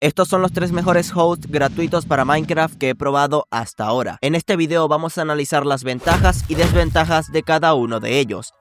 Estos son los 3 mejores hosts gratuitos para Minecraft que he probado hasta ahora. En este video vamos a analizar las ventajas y desventajas de cada uno de ellos.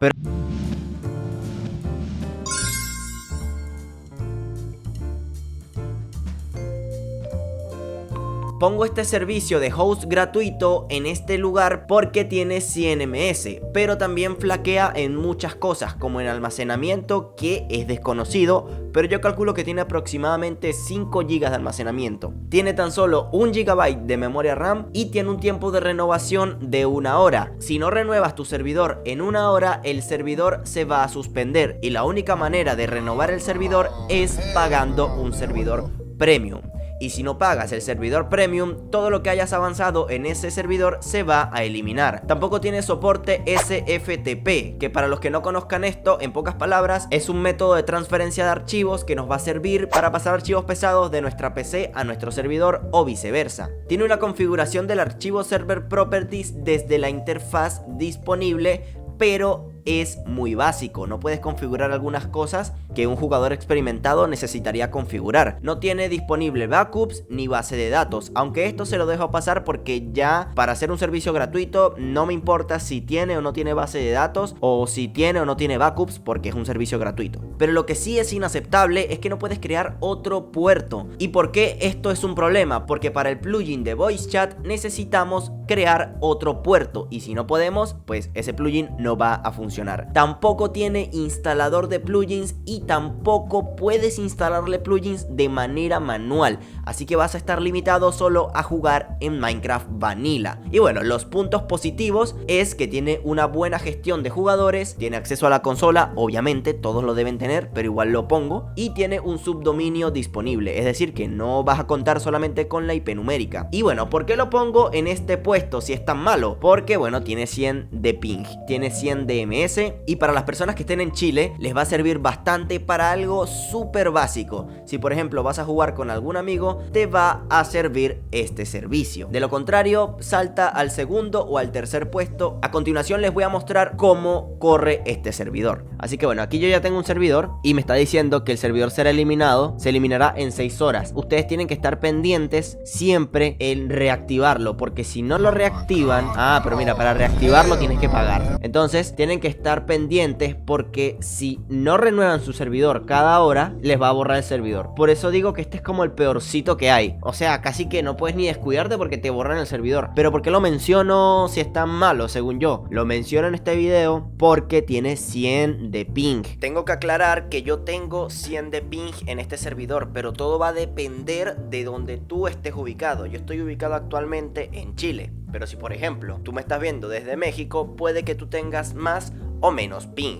Pongo este servicio de host gratuito en este lugar porque tiene 100 ms, pero también flaquea en muchas cosas, como en almacenamiento, que es desconocido, pero yo calculo que tiene aproximadamente 5 GB de almacenamiento. Tiene tan solo 1 GB de memoria RAM y tiene un tiempo de renovación de 1 hora. Si no renuevas tu servidor en 1 hora, el servidor se va a suspender y la única manera de renovar el servidor es pagando un servidor premium. Y si no pagas el servidor premium, todo lo que hayas avanzado en ese servidor se va a eliminar. Tampoco tiene soporte SFTP, que para los que no conozcan esto, en pocas palabras, es un método de transferencia de archivos que nos va a servir para pasar archivos pesados de nuestra PC a nuestro servidor o viceversa. Tiene una configuración del archivo Server Properties desde la interfaz disponible, pero es muy básico, no puedes configurar algunas cosas que un jugador experimentado necesitaría configurar. No tiene disponible backups ni base de datos, aunque esto se lo dejo pasar porque ya para hacer un servicio gratuito no me importa si tiene o no tiene base de datos o si tiene o no tiene backups, porque es un servicio gratuito. Pero lo que sí es inaceptable es que no puedes crear otro puerto. ¿Y por qué esto es un problema? Porque para el plugin de voice chat necesitamos crear otro puerto y si no podemos, pues ese plugin no va a funcionar. Tampoco tiene instalador de plugins y tampoco puedes instalarle plugins de manera manual, así que vas a estar limitado solo a jugar en Minecraft Vanilla. Y bueno, los puntos positivos es que tiene una buena gestión de jugadores, tiene acceso a la consola, obviamente todos lo deben tener, pero igual lo pongo, y tiene un subdominio disponible, es decir que no vas a contar solamente con la IP numérica. Y bueno, ¿por qué lo pongo en este puesto si es tan malo? Porque bueno, tiene 100 de ping, tiene 100 de ms, y para las personas que estén en Chile les va a servir bastante para algo súper básico. Si por ejemplo vas a jugar con algún amigo, te va a servir este servicio. De lo contrario, salta al segundo o al tercer puesto. A continuación les voy a mostrar cómo corre este servidor. Así que bueno, aquí yo ya tengo un servidor y me está diciendo que el servidor será eliminado, se eliminará en 6 horas. Ustedes tienen que estar pendientes siempre en reactivarlo, porque si no lo reactivan, pero mira, para reactivarlo tienes que pagar. Entonces tienen que estar pendientes porque si no renuevan su servidor cada hora, les va a borrar el servidor. Por eso digo que este es como el peorcito que hay. O sea, casi que no puedes ni descuidarte porque te borran el servidor. Pero ¿por qué lo menciono si es tan malo? Según yo, lo menciono en este video porque tiene 100 de ping. Tengo que aclarar que yo tengo 100 de ping en este servidor, pero todo va a depender de donde tú estés ubicado. Yo estoy ubicado actualmente en Chile, pero si por ejemplo tú me estás viendo desde México, puede que tú tengas más o menos ping.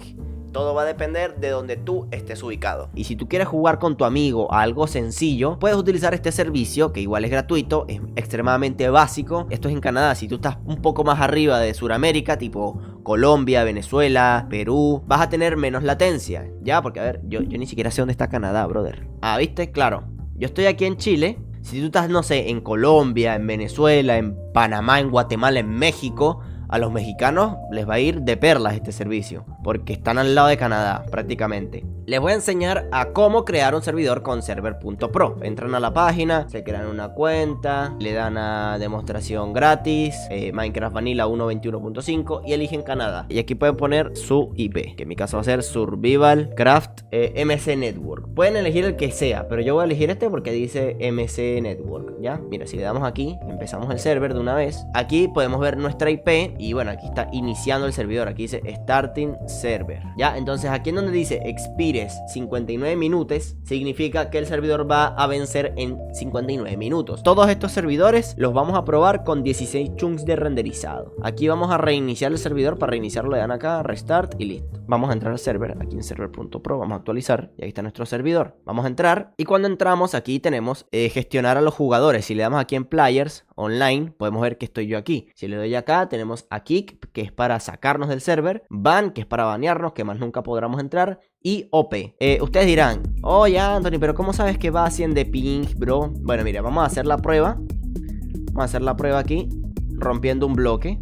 Todo va a depender de donde tú estés ubicado. Y si tú quieres jugar con tu amigo a algo sencillo, puedes utilizar este servicio, que igual es gratuito, es extremadamente básico. Esto es en Canadá. Si tú estás un poco más arriba de Sudamérica, tipo Colombia, Venezuela, Perú, vas a tener menos latencia. Ya, porque a ver, yo ni siquiera sé dónde está Canadá, brother. ¿Viste? Claro, yo estoy aquí en Chile. Si tú estás, no sé, en Colombia, en Venezuela, en Panamá, en Guatemala, en México, a los mexicanos les va a ir de perlas este servicio, porque están al lado de Canadá prácticamente. Les voy a enseñar a cómo crear un servidor con server.pro. Entran a la página, se crean una cuenta, le dan a demostración gratis, Minecraft Vanilla 1.21.5 y eligen Canadá. Y aquí pueden poner su IP, que en mi caso va a ser Survival Craft MC Network. Pueden elegir el que sea, pero yo voy a elegir este porque dice MC Network, ¿ya? Mira, si le damos aquí, empezamos el server de una vez. Aquí podemos ver nuestra IP y bueno, aquí está iniciando el servidor. Aquí dice Starting Server, ¿ya? Entonces aquí en donde dice Expires 59 minutos, significa que el servidor va a vencer en 59 minutos. Todos estos servidores los vamos a probar con 16 chunks de renderizado. Aquí vamos a reiniciar el servidor. Para reiniciarlo le dan acá Restart y listo. Vamos a entrar al server, aquí en server.pro, vamos a actualizar y ahí está nuestro servidor. Vamos a entrar y cuando entramos aquí tenemos gestionar a los jugadores. Si le damos aquí en Players Online, podemos ver que estoy yo aquí. Si le doy acá, tenemos a Kick, que es para sacarnos del server, Ban, que es para banearnos, que más nunca podremos entrar, y OP. Ustedes dirán, oye Anthony, pero ¿cómo sabes que va a 100 de ping, bro? Bueno, mira, vamos a hacer la prueba. Vamos a hacer la prueba aquí, rompiendo un bloque.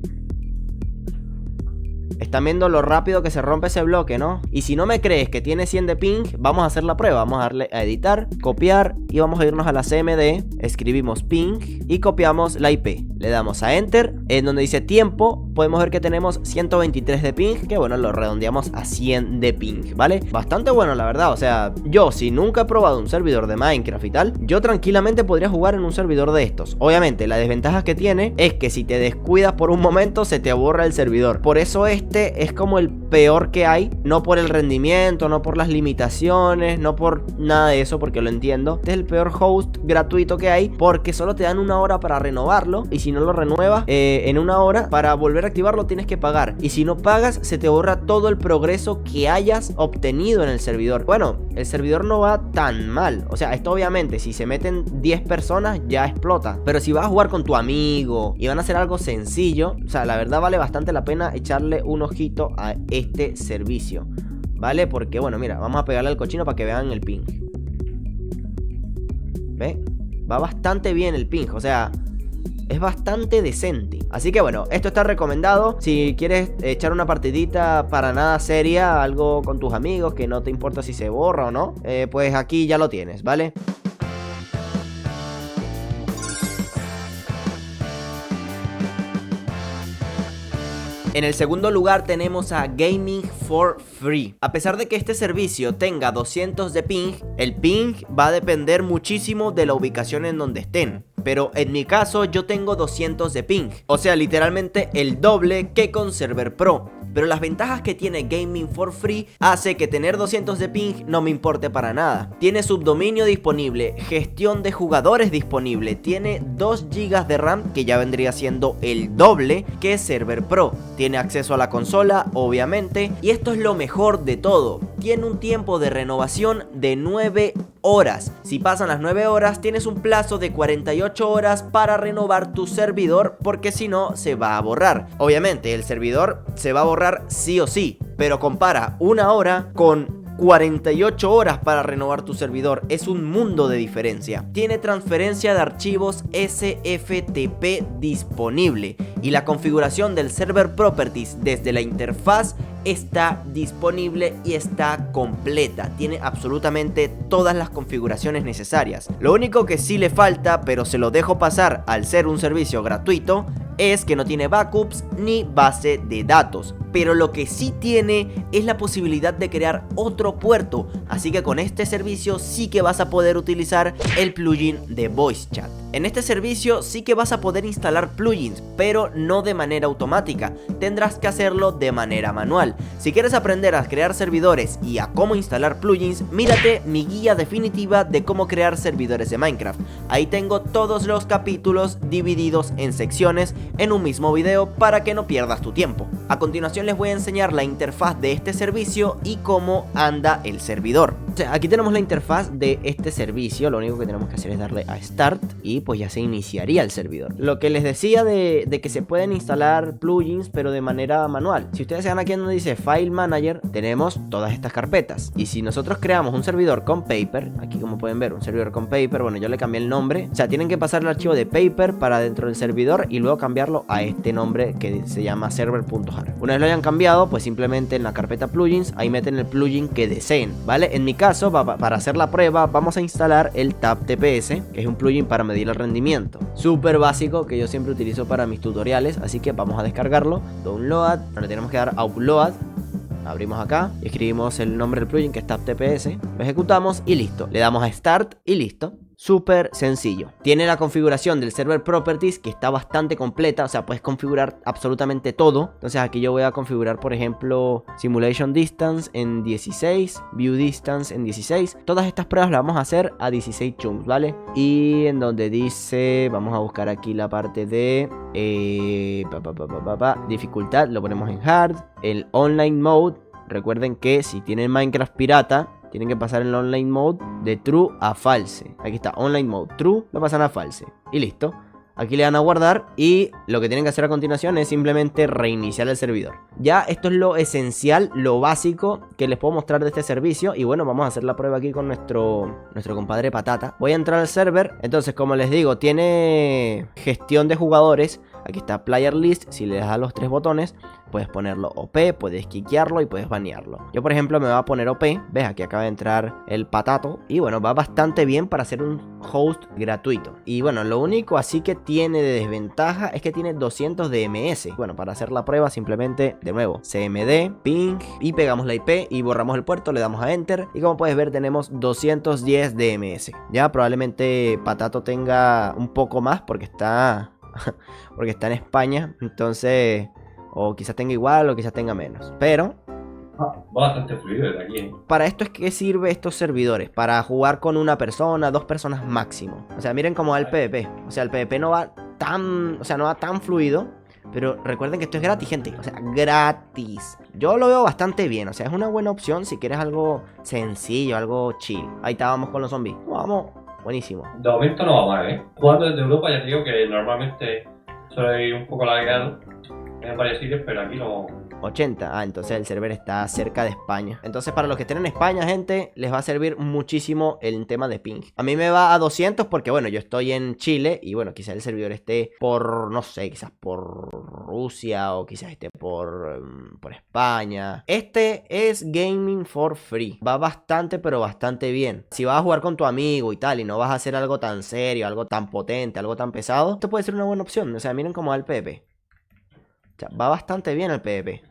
Están viendo lo rápido que se rompe ese bloque, ¿no? Y si no me crees que tiene 100 de ping, vamos a hacer la prueba. Vamos a darle a editar, copiar y vamos a irnos a la CMD. Escribimos ping y copiamos la IP. Le damos a enter. En donde dice tiempo, podemos ver que tenemos 123 de ping, que bueno, lo redondeamos a 100 de ping, ¿vale? Bastante bueno, la verdad. O sea, yo si nunca he probado un servidor de Minecraft y tal, yo tranquilamente podría jugar en un servidor de estos. Obviamente, la desventaja que tiene es que si te descuidas por un momento, se te borra el servidor. Por eso este es como el peor que hay, no por el rendimiento, no por las limitaciones, no por nada de eso, porque lo entiendo. Este es el peor host gratuito que hay, porque solo te dan una hora para renovarlo, y si no lo renuevas en una hora, para volver a activarlo tienes que pagar, y si no pagas se te borra todo el progreso que hayas obtenido en el servidor. Bueno, el servidor no va tan mal, o sea, esto obviamente si se meten 10 personas ya explota, pero si vas a jugar con tu amigo y van a hacer algo sencillo, o sea, la verdad vale bastante la pena echarle un ojito a este servicio, ¿vale? Porque bueno, mira, vamos a pegarle al cochino para que vean el ping. ¿Ve? Va bastante bien el ping, o sea, es bastante decente. Así que bueno, esto está recomendado. Si quieres echar una partidita para nada seria, algo con tus amigos, que no te importa si se borra o no, pues aquí ya lo tienes, ¿vale? En el segundo lugar tenemos a Gaming for Free. A pesar de que este servicio tenga 200 de ping, el ping va a depender muchísimo de la ubicación en donde estén. Pero en mi caso yo tengo 200 de ping, o sea literalmente el doble que con Server Pro. Pero las ventajas que tiene Gaming for Free hace que tener 200 de ping no me importe para nada. Tiene subdominio disponible, gestión de jugadores disponible, tiene 2 GB de RAM, que ya vendría siendo el doble que Server Pro. Tiene acceso a la consola, obviamente, y esto es lo mejor de todo. Tiene un tiempo de renovación de 9 horas. Si pasan las 9 horas, tienes un plazo de 48 horas para renovar tu servidor, porque si no, se va a borrar. Obviamente, el servidor se va a borrar sí o sí, pero compara una hora con 48 horas para renovar tu servidor. Es un mundo de diferencia. Tiene transferencia de archivos SFTP disponible y la configuración del server properties desde la interfaz está disponible y está completa. Tiene absolutamente todas las configuraciones necesarias. Lo único que sí le falta, pero se lo dejo pasar al ser un servicio gratuito, es que no tiene backups ni base de datos. Pero lo que sí tiene es la posibilidad de crear otro puerto. Así que con este servicio sí que vas a poder utilizar el plugin de Voice Chat. En este servicio sí que vas a poder instalar plugins, pero no de manera automática. Tendrás que hacerlo de manera manual. Si quieres aprender a crear servidores y a cómo instalar plugins, mírate mi guía definitiva de cómo crear servidores de Minecraft. Ahí tengo todos los capítulos divididos en secciones en un mismo video para que no pierdas tu tiempo. A continuación les voy a enseñar la interfaz de este servicio y cómo anda el servidor. O sea, aquí tenemos la interfaz de este servicio. Lo único que tenemos que hacer es darle a Start y pues ya se iniciaría el servidor. Lo que les decía de que se pueden instalar plugins pero de manera manual. Si ustedes se van aquí en donde dice File Manager, tenemos todas estas carpetas. Y si nosotros creamos un servidor con Paper, aquí como pueden ver un servidor con Paper, bueno, yo le cambié el nombre. O sea, tienen que pasar el archivo de Paper para dentro del servidor y luego cambiarlo a este nombre que se llama server.jar. Una vez lo hayan cambiado, pues simplemente en la carpeta plugins ahí meten el plugin que deseen, ¿vale? En mi caso, para hacer la prueba, vamos a instalar el Tab TPS, que es un plugin para medir el rendimiento. Súper básico que yo siempre utilizo para mis tutoriales, así que vamos a descargarlo. Download, ahora le tenemos que dar Upload. Abrimos acá y escribimos el nombre del plugin, que es Tab TPS. Lo ejecutamos y listo. Le damos a Start y listo. Súper sencillo. Tiene la configuración del server properties que está bastante completa, o sea, puedes configurar absolutamente todo. Entonces aquí yo voy a configurar, por ejemplo, Simulation Distance en 16, View Distance en 16. Todas estas pruebas las vamos a hacer a 16 chunks, ¿vale? Y en donde dice, vamos a buscar aquí la parte de dificultad, lo ponemos en Hard. El Online Mode, recuerden que si tienen Minecraft pirata, tienen que pasar el online mode de true a false. Aquí está, online mode true, lo pasan a false. Y listo. Aquí le dan a guardar y lo que tienen que hacer a continuación es simplemente reiniciar el servidor. Ya esto es lo esencial, lo básico que les puedo mostrar de este servicio. Y bueno, vamos a hacer la prueba aquí con nuestro compadre Patata. Voy a entrar al server. Entonces, como les digo, tiene gestión de jugadores. aquí está Player List. Si le das a los 3 botones, puedes ponerlo OP, puedes quiquearlo y puedes banearlo. Yo por ejemplo me voy a poner OP, ves, aquí acaba de entrar el patato. Y bueno, va bastante bien para ser un host gratuito. Y bueno, lo único así que tiene de desventaja es que tiene 200 DMS. Bueno, para hacer la prueba simplemente, de nuevo, CMD, ping, y pegamos la IP y borramos el puerto, le damos a Enter. Y como puedes ver tenemos 210 DMS. Ya probablemente Patato tenga un poco más porque está porque está en España, entonces o quizás tenga igual o quizás tenga menos, pero va bastante fluido desde aquí, ¿eh? Para esto es que sirve estos servidores, para jugar con una persona, 2 personas máximo. O sea, miren cómo va el PvP. O sea, el PvP no va tan, o sea, no va tan fluido. Pero recuerden que esto es gratis, gente. O sea, gratis. Yo lo veo bastante bien. O sea, es una buena opción si quieres algo sencillo, algo chill. Ahí estábamos con los zombies. Vamos, buenísimo. De momento no va mal, ¿eh? Jugando desde Europa ya te digo que normalmente suele ir un poco lagueado en varios sitios, pero aquí no. 80, entonces el server está cerca de España. Entonces para los que estén en España, gente, les va a servir muchísimo el tema de ping. A mí me va a 200 porque bueno, yo estoy en Chile y bueno, quizás el servidor esté por, no sé, quizás por Rusia o quizás esté por España. Este es Gaming for Free. Va bastante, pero bastante bien. Si vas a jugar con tu amigo y tal y no vas a hacer algo tan serio, algo tan potente, algo tan pesado, esto puede ser una buena opción. O sea, miren cómo va el PvP. O sea, va bastante bien el PvP.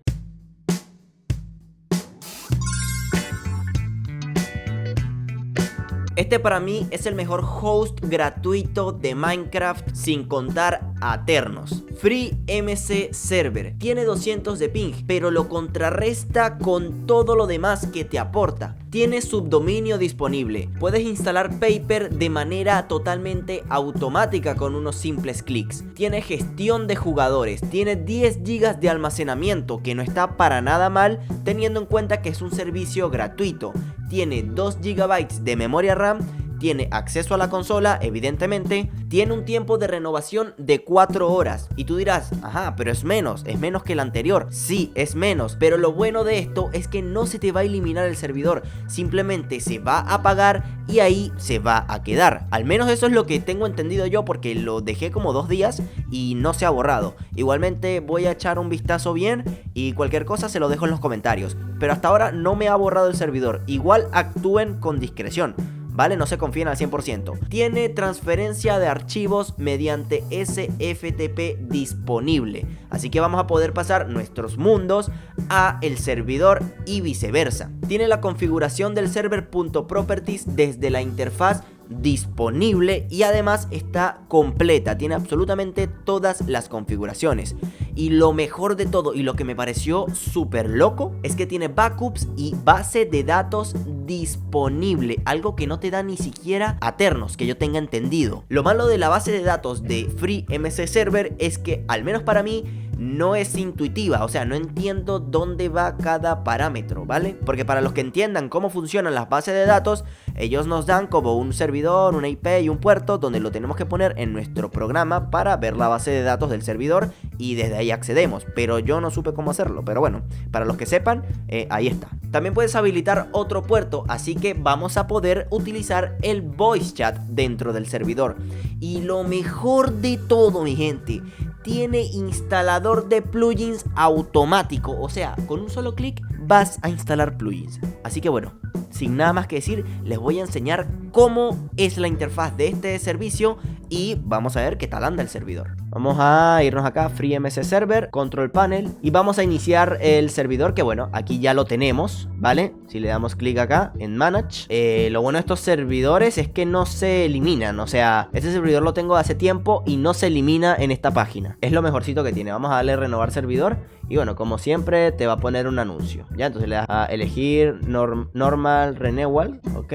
Este para mí es el mejor host gratuito de Minecraft sin contar a Aternos. FreeMC Server. Tiene 200 de ping, pero lo contrarresta con todo lo demás que te aporta. Tiene subdominio disponible. Puedes instalar Paper de manera totalmente automática con unos simples clics. Tiene gestión de jugadores. Tiene 10 GB de almacenamiento, que no está para nada mal teniendo en cuenta que es un servicio gratuito. Tiene 2 GB de memoria RAM, tiene acceso a la consola, evidentemente, tiene un tiempo de renovación de 4 horas. Y tú dirás, ajá, pero es menos que el anterior. Sí, es menos, pero lo bueno de esto es que no se te va a eliminar el servidor, simplemente se va a apagar y ahí se va a quedar. Al menos eso es lo que tengo entendido yo, porque lo dejé como 2 días y no se ha borrado. Igualmente voy a echar un vistazo bien y cualquier cosa se lo dejo en los comentarios. Pero hasta ahora no me ha borrado el servidor. Igual actúen con discreción, ¿vale? No se confíen al 100%. Tiene transferencia de archivos mediante SFTP disponible. Así que vamos a poder pasar nuestros mundos a el servidor y viceversa. Tiene la configuración del server.properties desde la interfaz disponible y además está completa, tiene absolutamente todas las configuraciones. Y lo mejor de todo y lo que me pareció súper loco es que tiene backups y base de datos disponible, algo que no te da ni siquiera Aternos, que yo tenga entendido. Lo malo de la base de datos de FreeMC Server es que, al menos para mí, no es intuitiva, o sea, no entiendo dónde va cada parámetro, ¿vale? Porque para los que entiendan cómo funcionan las bases de datos, ellos nos dan como un servidor, una IP y un puerto donde lo tenemos que poner en nuestro programa para ver la base de datos del servidor y desde ahí accedemos, pero yo no supe cómo hacerlo, pero bueno, para los que sepan, ahí está. También puedes habilitar otro puerto, así que vamos a poder utilizar el voice chat dentro del servidor. Y lo mejor de todo, mi gente, tiene instalador de plugins automático. O sea, con un solo clic vas a instalar plugins. Así que bueno, sin nada más que decir, les voy a enseñar cómo es la interfaz de este servicio y vamos a ver qué tal anda el servidor. Vamos a irnos acá, FreeMC Server, Control Panel, y vamos a iniciar el servidor, que bueno, aquí ya lo tenemos, ¿vale? Si le damos clic acá en Manage, lo bueno de estos servidores es que no se eliminan, o sea, este servidor lo tengo hace tiempo y no se elimina en esta página. Es lo mejorcito que tiene. Vamos a darle renovar servidor y bueno, como siempre te va a poner un anuncio, ¿ya? Entonces le das a elegir Normal Renewal, ¿ok?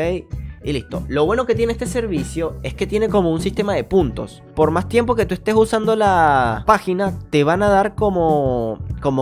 Y listo. Lo bueno que tiene este servicio es que tiene como un sistema de puntos. Por más tiempo que tú estés usando la página, te van a dar como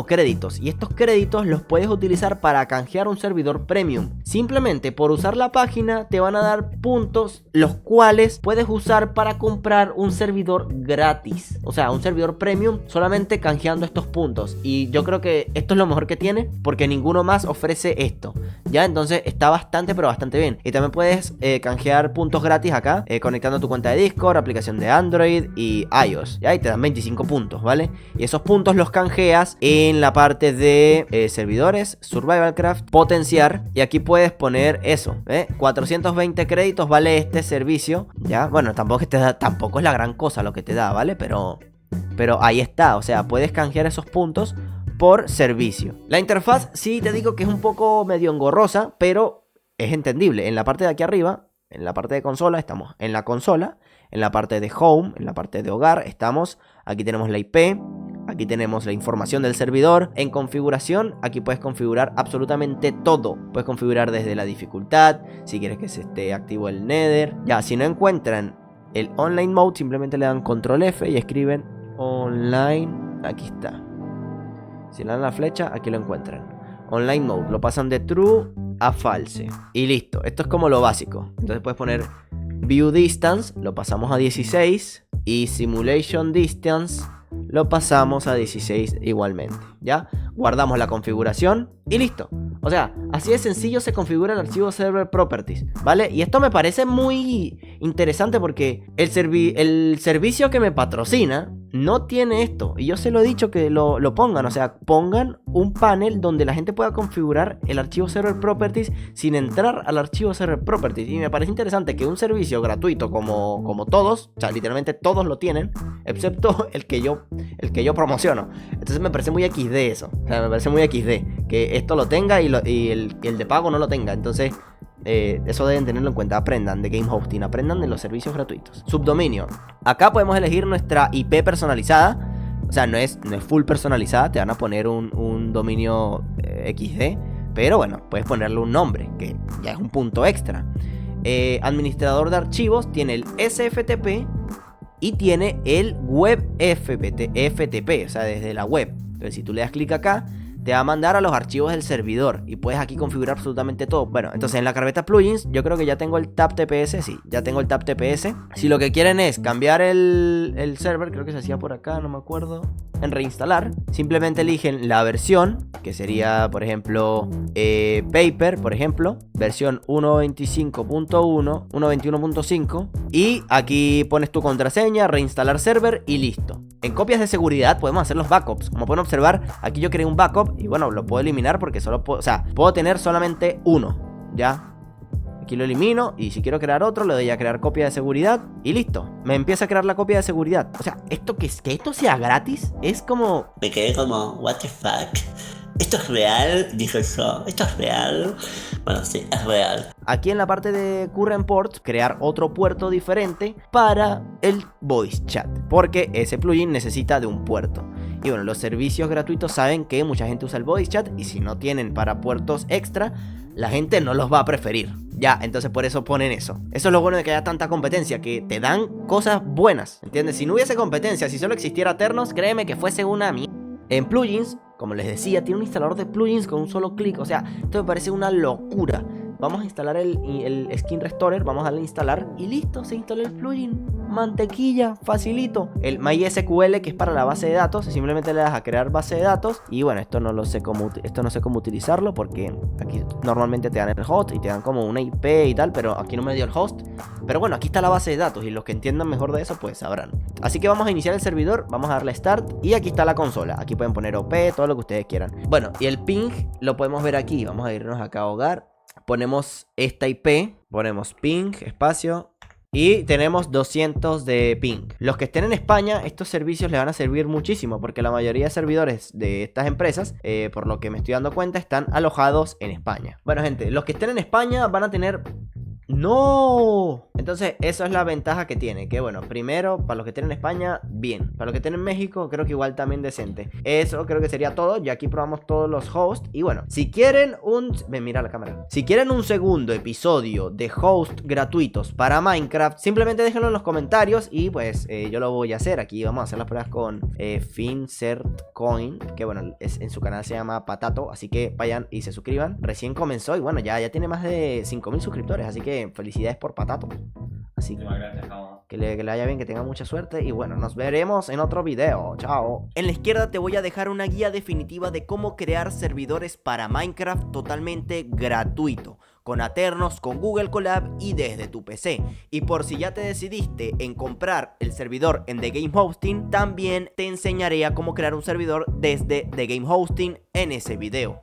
créditos. Y estos créditos los puedes utilizar para canjear un servidor premium. Simplemente por usar la página te van a dar puntos, los cuales puedes usar para comprar un servidor gratis. O sea, un servidor premium solamente canjeando estos puntos. Y yo creo que esto es lo mejor que tiene, porque ninguno más ofrece esto. Ya, entonces está bastante, pero bastante bien. Y también puedes puedes canjear puntos gratis acá, conectando tu cuenta de Discord, aplicación de Android y iOS. Y ahí te dan 25 puntos, ¿vale? Y esos puntos los canjeas en la parte de servidores, Survivalcraft, potenciar. Y aquí puedes poner eso, 420 créditos vale este servicio, ¿ya? Bueno, tampoco es la gran cosa lo que te da, ¿vale? Pero ahí está, o sea, puedes canjear esos puntos por servicio. La interfaz sí te digo que es un poco medio engorrosa, pero es entendible. En la parte de aquí arriba, en la parte de consola, estamos en la consola. En la parte de home, en la parte de hogar, estamos. Aquí tenemos la IP. Aquí tenemos la información del servidor. En configuración, aquí puedes configurar absolutamente todo. Puedes configurar desde la dificultad, si quieres que se esté activo el Nether. Ya, si no encuentran el online mode, simplemente le dan control F y escriben online. Aquí está. Si le dan la flecha, aquí lo encuentran. Online mode, lo pasan de true a false. Y listo, esto es como lo básico. Entonces puedes poner view distance, lo pasamos a 16. Y simulation distance lo pasamos a 16 igualmente. ¿Ya? Guardamos la configuración y listo. O sea, así de sencillo se configura el archivo server properties, ¿vale? Y esto me parece muy interesante porque el servicio que me patrocina no tiene esto. Y yo se lo he dicho que lo pongan. O sea, pongan un panel donde la gente pueda configurar el archivo server properties sin entrar al archivo server properties. Y me parece interesante que un servicio gratuito como todos, o sea, literalmente todos lo tienen, excepto el que yo promociono. Entonces me parece muy XD eso. O sea, me parece muy XD que esto lo tenga y el de pago no lo tenga. Entonces eso deben tenerlo en cuenta. Aprendan de game hosting, aprendan de los servicios gratuitos. Subdominio. Acá podemos elegir nuestra IP personalizada. O sea, no es full personalizada. Te van a poner un dominio XD. Pero bueno, puedes ponerle un nombre, que ya es un punto extra. Administrador de archivos. Tiene el SFTP y tiene el web FTP. O sea, desde la web. Entonces si tú le das clic acá, te va a mandar a los archivos del servidor y puedes aquí configurar absolutamente todo. Bueno, entonces en la carpeta plugins yo creo que ya tengo el tab TPS. Sí, ya tengo el tab TPS. Si lo que quieren es cambiar el server, creo que se hacía por acá, no me acuerdo, en reinstalar, simplemente eligen la versión, que sería por ejemplo Paper, por ejemplo, versión 1.25.1, 1.21.5, y aquí pones tu contraseña, reinstalar server y listo. En copias de seguridad podemos hacer los backups. Como pueden observar, aquí yo creé un backup y bueno, lo puedo eliminar porque solo puedo, o sea, puedo tener solamente uno, ¿ya? Aquí lo elimino y si quiero crear otro le doy a crear copia de seguridad y listo. Me empieza a crear la copia de seguridad. O sea, esto que esto sea gratis es como... Me quedé como, what the fuck. ¿Esto es real? Dije yo, ¿esto es real? Bueno, sí, es real. Aquí en la parte de Current Port, crear otro puerto diferente para el voice chat, porque ese plugin necesita de un puerto. Y bueno, los servicios gratuitos saben que mucha gente usa el voice chat y si no tienen para puertos extra, la gente no los va a preferir. Ya, entonces por eso ponen eso. Eso es lo bueno de que haya tanta competencia, que te dan cosas buenas, ¿entiendes? Si no hubiese competencia, si solo existiera Ternos, créeme que fuese una mierda. En plugins, como les decía, tiene un instalador de plugins con un solo clic. O sea, esto me parece una locura. Vamos a instalar el Skin Restorer, vamos a darle a instalar y listo, se instaló el plugin. Mantequilla, facilito. El MySQL, que es para la base de datos, simplemente le das a crear base de datos. Y bueno, esto no sé cómo utilizarlo, porque aquí normalmente te dan el host y te dan como una IP y tal, pero aquí no me dio el host. Pero bueno, aquí está la base de datos y los que entiendan mejor de eso pues sabrán. Así que vamos a iniciar el servidor, vamos a darle Start y aquí está la consola. Aquí pueden poner OP, todo lo que ustedes quieran. Bueno, y el ping lo podemos ver aquí. Vamos a irnos acá a hogar. Ponemos esta IP, ponemos ping, espacio, y tenemos 200 de ping. Los que estén en España, estos servicios les van a servir muchísimo, porque la mayoría de servidores de estas empresas, por lo que me estoy dando cuenta, están alojados en España. Bueno, gente, los que estén en España van a tener... ¡No! Entonces, eso es la ventaja que tiene. Que bueno, primero, para los que estén en España, bien. Para los que estén en México, creo que igual también decente. Eso creo que sería todo. Ya aquí probamos todos los hosts. Y bueno, si quieren ven, mira la cámara. Si quieren un segundo episodio de hosts gratuitos para Minecraft, simplemente déjenlo en los comentarios. Y pues yo lo voy a hacer. Aquí vamos a hacer las pruebas con FinCertCoin. Que bueno, en su canal se llama Patato. Así que vayan y se suscriban. Recién comenzó y bueno, ya tiene más de 5000 suscriptores. Así que felicidades por Patato. Así que le vaya bien, que tenga mucha suerte. Y bueno, nos veremos en otro video. Chao. En la izquierda te voy a dejar una guía definitiva de cómo crear servidores para Minecraft totalmente gratuito. con Aternos, con Google Colab y desde tu PC. Y por si ya te decidiste en comprar el servidor en The Game Hosting, también te enseñaré a cómo crear un servidor desde The Game Hosting en ese video.